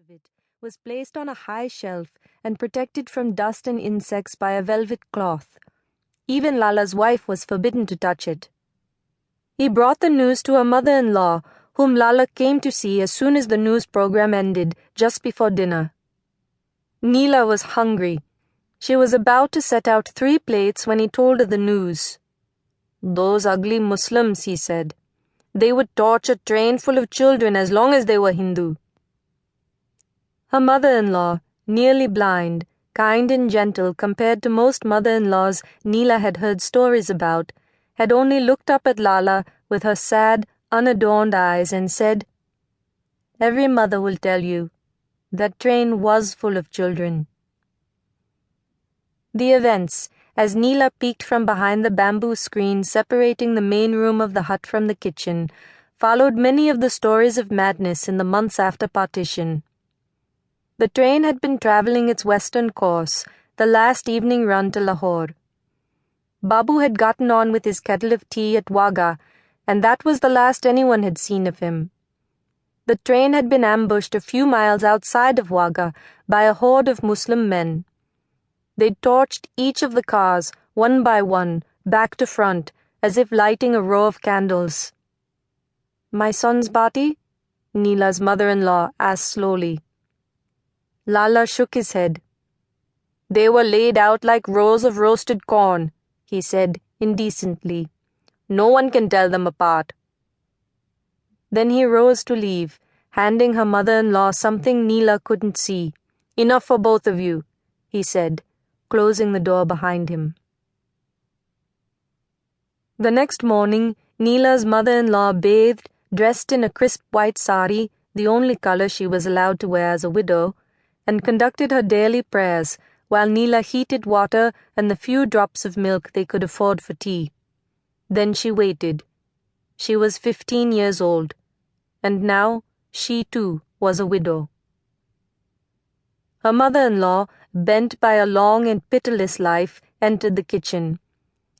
of it was placed on a high shelf and protected from dust and insects by a velvet cloth. Even Lala's wife was forbidden to touch it. He brought the news to her mother-in-law, whom Lala came to see as soon as the news program ended, just before dinner. Neela was hungry. She was about to set out 3 plates when he told her the news. "Those ugly Muslims," he said. "They would torch a train full of children as long as they were Hindu." Her mother-in-law, nearly blind, kind and gentle compared to most mother-in-laws Neela had heard stories about, had only looked up at Lala with her sad, unadorned eyes and said, "Every mother will tell you, that train was full of children." The events, as Neela peeked from behind the bamboo screen separating the main room of the hut from the kitchen, followed many of the stories of madness in the months after partition. The train had been traveling its western course, the last evening run to Lahore. Babu had gotten on with his kettle of tea at Wagah, and that was the last anyone had seen of him. The train had been ambushed a few miles outside of Wagah by a horde of Muslim men. They torched each of the cars, one by one, back to front, as if lighting a row of candles. "My son's body?" Neela's mother-in-law asked slowly. Lala shook his head. "They were laid out like rows of roasted corn," he said indecently. "No one can tell them apart." Then he rose to leave, handing her mother-in-law something Neela couldn't see. "Enough for both of you," he said, closing the door behind him. The next morning, Neela's mother-in-law bathed, dressed in a crisp white sari, the only color she was allowed to wear as a widow, and conducted her daily prayers while Neela heated water and the few drops of milk they could afford for tea. Then she waited. She was 15 years old, and now she too was a widow. Her mother-in-law, bent by a long and pitiless life, entered the kitchen.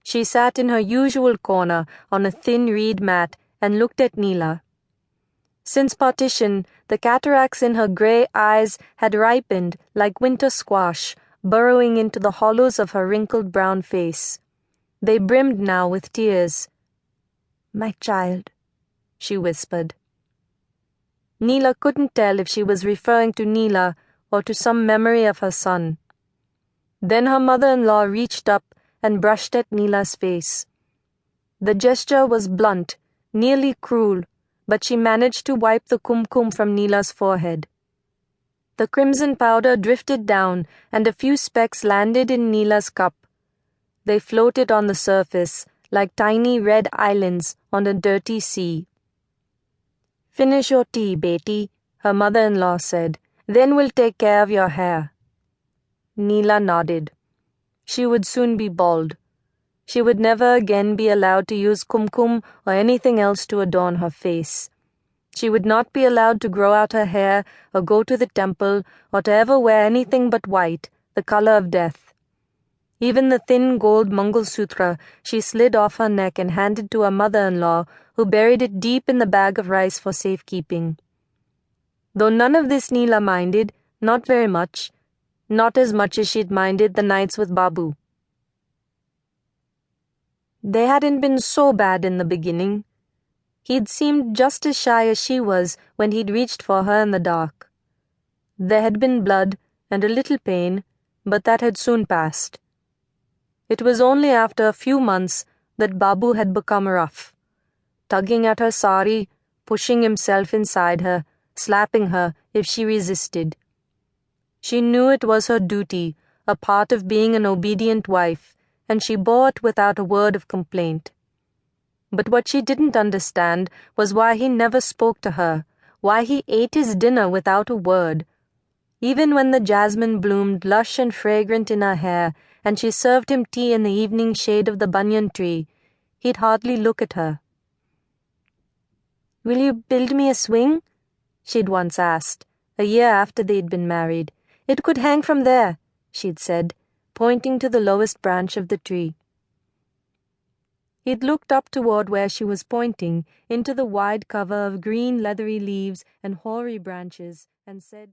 She sat in her usual corner on a thin reed mat and looked at Neela. Since partition, the cataracts in her grey eyes had ripened like winter squash, burrowing into the hollows of her wrinkled brown face. They brimmed now with tears. "My child," she whispered. Neela couldn't tell if she was referring to Neela or to some memory of her son. Then her mother-in-law reached up and brushed at Neela's face. The gesture was blunt, nearly cruel, but she managed to wipe the kumkum from Neela's forehead. The crimson powder drifted down and a few specks landed in Neela's cup. They floated on the surface like tiny red islands on a dirty sea. "Finish your tea, Beti," her mother-in-law said. "Then we'll take care of your hair." Neela nodded. She would soon be bald. She would never again be allowed to use kumkum or anything else to adorn her face. She would not be allowed to grow out her hair or go to the temple or to ever wear anything but white, the color of death. Even the thin gold Mangalsutra she slid off her neck and handed to her mother-in-law, who buried it deep in the bag of rice for safekeeping. Though none of this Neela minded, not very much, not as much as she'd minded the nights with Babu. They hadn't been so bad in the beginning. He'd seemed just as shy as she was when he'd reached for her in the dark. There had been blood and a little pain, but that had soon passed. It was only after a few months that Babu had become rough, tugging at her sari, pushing himself inside her, slapping her if she resisted. She knew it was her duty, a part of being an obedient wife, and she bore it without a word of complaint. But what she didn't understand was why he never spoke to her, why he ate his dinner without a word. Even when the jasmine bloomed lush and fragrant in her hair, and she served him tea in the evening shade of the banyan tree, he'd hardly look at her. "Will you build me a swing?" she'd once asked, a year after they'd been married. "It could hang from there," she'd said, pointing to the lowest branch of the tree. He'd looked up toward where she was pointing, into the wide cover of green leathery leaves and hoary branches, and said,